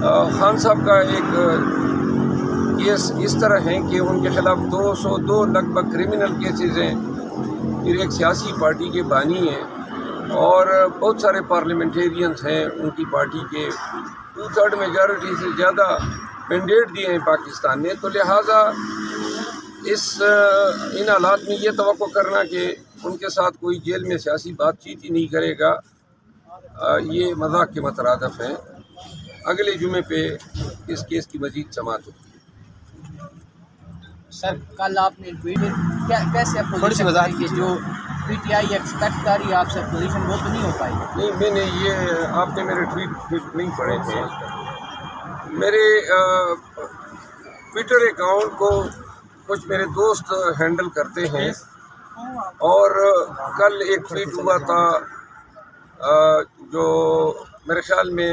خان صاحب کا ایک کیس اس طرح ہیں کہ ان کے خلاف 202 لگ بھگ کرمنل کیسز ہیں، پھر ایک سیاسی پارٹی کے بانی ہیں اور بہت سارے پارلیمنٹیرینز ہیں ان کی پارٹی کے، 2/3 میجارٹی سے زیادہ مینڈیٹ دیے ہیں پاکستان نے، تو لہٰذا ان حالات میں یہ توقع کرنا کہ ان کے ساتھ کوئی جیل میں سیاسی بات چیت ہی نہیں کرے گا، یہ مذاق کے مترادف ہیں۔ اگلے جمعے پہ اس کیس کی مزید سماعت ہوگی۔ سر کل آپ نے کیسے اپوزیشن کی جو پی ٹی آئی ایکسپیکٹ کر رہی ہے آپ سے اپوزیشن، وہ تو نہیں ہو پائی؟ نہیں، میں نے آپ نے میرے ٹویٹ نہیں پڑھے تھے۔ میرے ٹویٹر اکاؤنٹ کو کچھ میرے دوست ہینڈل کرتے ہیں اور کل ایک ٹویٹ ہوا تھا جو میرے خیال میں